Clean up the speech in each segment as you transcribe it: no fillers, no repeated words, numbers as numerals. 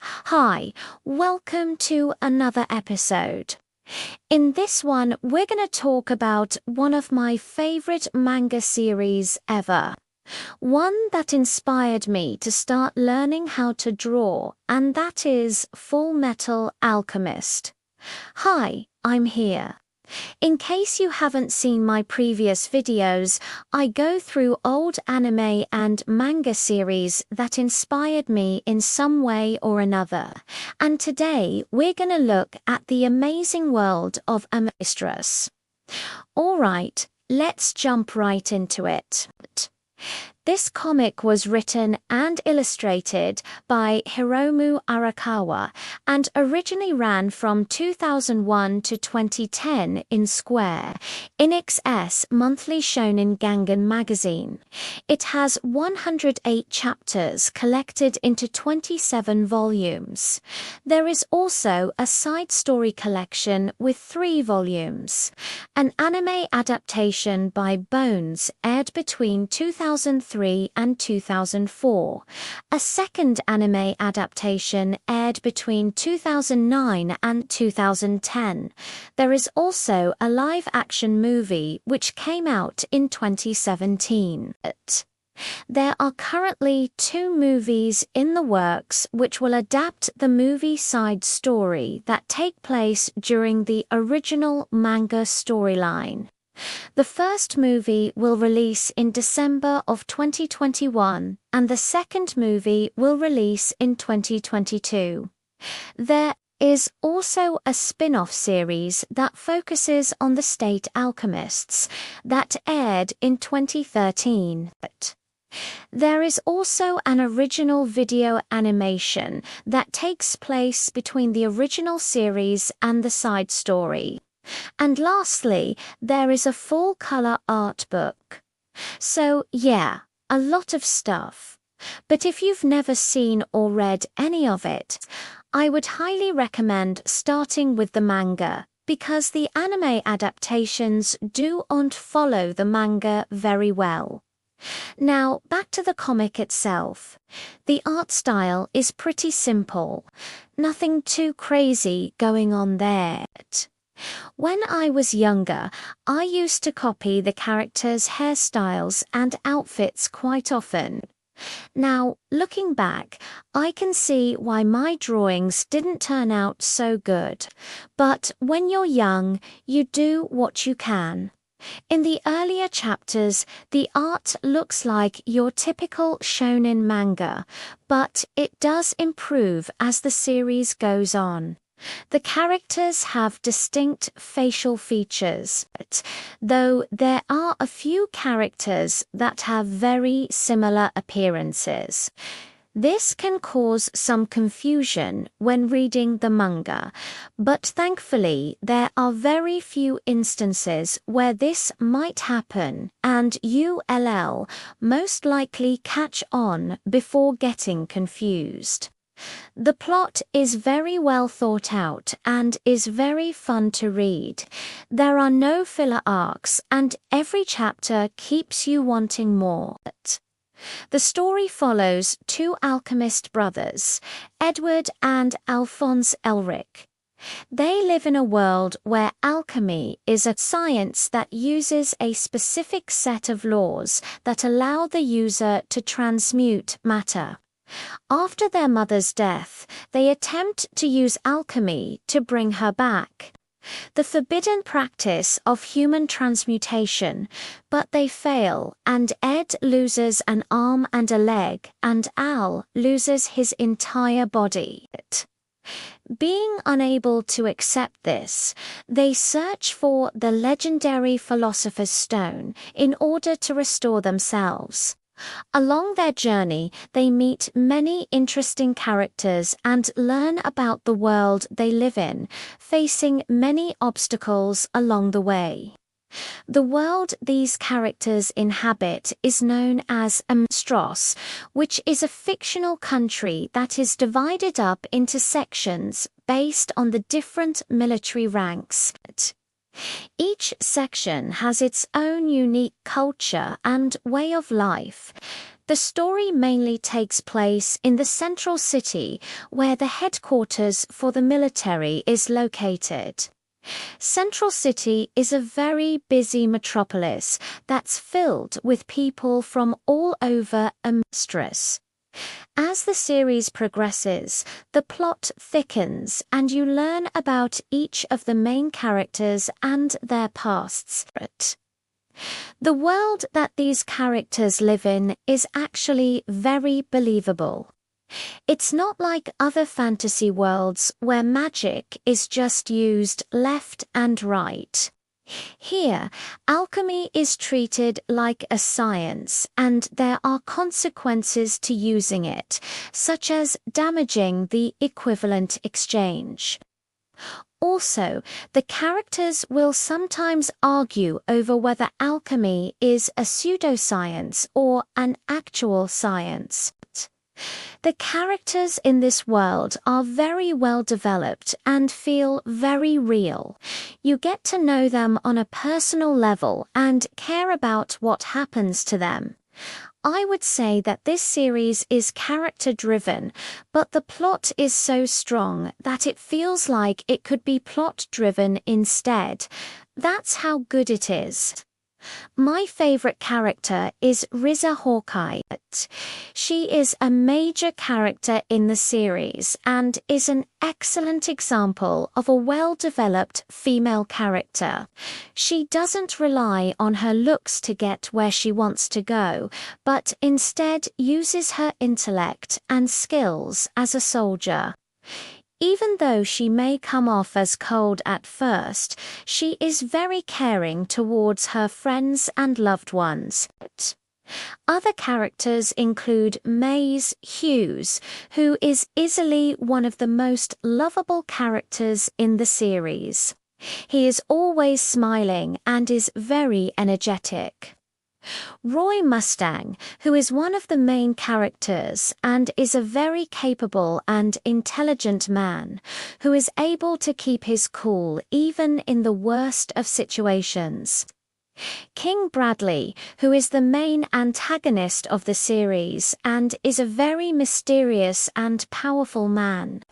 Hi, welcome to another episode. In this one, we're going to talk about one of my favorite manga series ever. One that inspired me to start learning how to draw, and that is Fullmetal Alchemist. Hi, I'm here. In case you haven't seen my previous videos, I go through old anime and manga series that inspired me in some way or another, and today we're going to look at the amazing world of Alchemist. Alright, let's jump right into it. This comic was written and illustrated by Hiromu Arakawa and originally ran from 2001 to 2010 in Square Enix's monthly shonen Gangan magazine. It has 108 chapters collected into 27 volumes. There is also a side story collection with 3 volumes. An anime adaptation by Bones aired between 2003 and 2004. A second anime adaptation aired between 2009 and 2010. There is also a live-action movie which came out in 2017. There are currently 2 movies in the works which will adapt the movie side story that take place during the original manga storyline. The first movie will release in December of 2021, and the second movie will release in 2022. There is also a spin-off series that focuses on the state alchemists that aired in 2013. There is also an original video animation that takes place between the original series and the side story. And lastly, there is a full-color art book. So yeah, a lot of stuff. But if you've never seen or read any of it, I would highly recommend starting with the manga, because the anime adaptations don't follow the manga very well. Now, back to the comic itself. The art style is pretty simple. Nothing too crazy going on there. When I was younger, I used to copy the characters' hairstyles and outfits quite often. Now, looking back, I can see why my drawings didn't turn out so good. But when you're young, you do what you can. In the earlier chapters, the art looks like your typical shonen manga, but it does improve as the series goes on. The characters have distinct facial features, though there are a few characters that have very similar appearances. This can cause some confusion when reading the manga, but thankfully there are very few instances where this might happen, and you'll most likely catch on before getting confused. The plot is very well thought out and is very fun to read. There are no filler arcs, and every chapter keeps you wanting more. The story follows 2 alchemist brothers, Edward and Alphonse Elric. They live in a world where alchemy is a science that uses a specific set of laws that allow the user to transmute matter. After their mother's death, they attempt to use alchemy to bring her back. The forbidden practice of human transmutation, but they fail, and Ed loses an arm and a leg, and Al loses his entire body. Being unable to accept this, they search for the legendary Philosopher's Stone in order to restore themselves. Along their journey, they meet many interesting characters and learn about the world they live in, facing many obstacles along the way. The world these characters inhabit is known as Amstros, which is a fictional country that is divided up into sections based on the different military ranks. Each section has its own unique culture and way of life. The story mainly takes place in the central city where the headquarters for the military is located. Central City is a very busy metropolis that's filled with people from all over Amstress. As the series progresses, the plot thickens and you learn about each of the main characters and their pasts. The world that these characters live in is actually very believable. It's not like other fantasy worlds where magic is just used left and right. Here, alchemy is treated like a science, and there are consequences to using it, such as damaging the equivalent exchange. Also, the characters will sometimes argue over whether alchemy is a pseudoscience or an actual science. The characters in this world are very well developed and feel very real. You get to know them on a personal level and care about what happens to them. I would say that this series is character-driven, but the plot is so strong that it feels like it could be plot-driven instead. That's how good it is. My favorite character is Riza Hawkeye. She is a major character in the series and is an excellent example of a well-developed female character. She doesn't rely on her looks to get where she wants to go, but instead uses her intellect and skills as a soldier. Even though she may come off as cold at first, she is very caring towards her friends and loved ones. Other characters include Maze Hughes, who is easily one of the most lovable characters in the series. He is always smiling and is very energetic. Roy Mustang, who is one of the main characters and is a very capable and intelligent man, who is able to keep his cool even in the worst of situations. King Bradley, who is the main antagonist of the series and is a very mysterious and powerful man,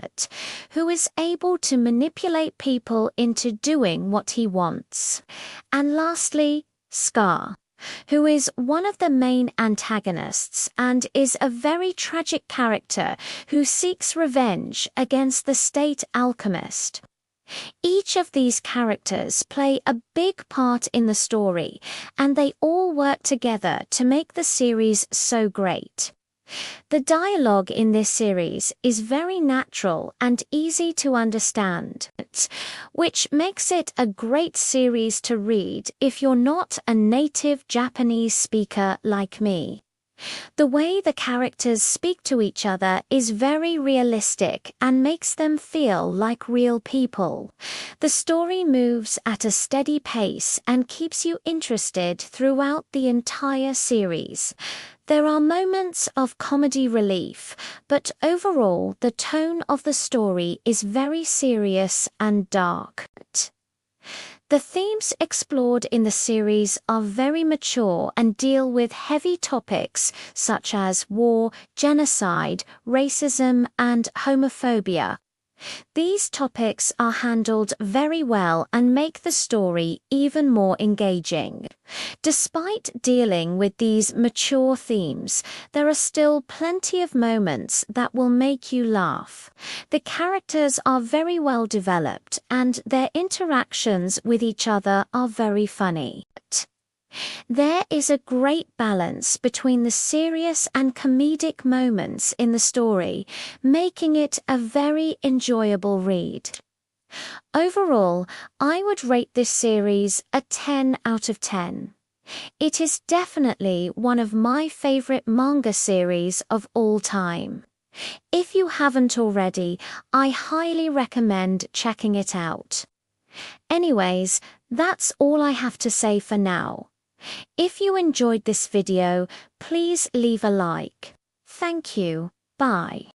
who is able to manipulate people into doing what he wants. And lastly, Scar, who is one of the main antagonists and is a very tragic character who seeks revenge against the state alchemist. Each of these characters play a big part in the story, and they all work together to make the series so great. The dialogue in this series is very natural and easy to understand, which makes it a great series to read if you're not a native Japanese speaker like me. The way the characters speak to each other is very realistic and makes them feel like real people. The story moves at a steady pace and keeps you interested throughout the entire series. There are moments of comedy relief, but overall the tone of the story is very serious and dark. The themes explored in the series are very mature and deal with heavy topics such as war, genocide, racism, and homophobia. These topics are handled very well and make the story even more engaging. Despite dealing with these mature themes, there are still plenty of moments that will make you laugh. The characters are very well developed and their interactions with each other are very funny. There is a great balance between the serious and comedic moments in the story, making it a very enjoyable read. Overall, I would rate this series a 10 out of 10. It is definitely one of my favorite manga series of all time. If you haven't already, I highly recommend checking it out. Anyways, that's all I have to say for now. If you enjoyed this video, please leave a like. Thank you. Bye.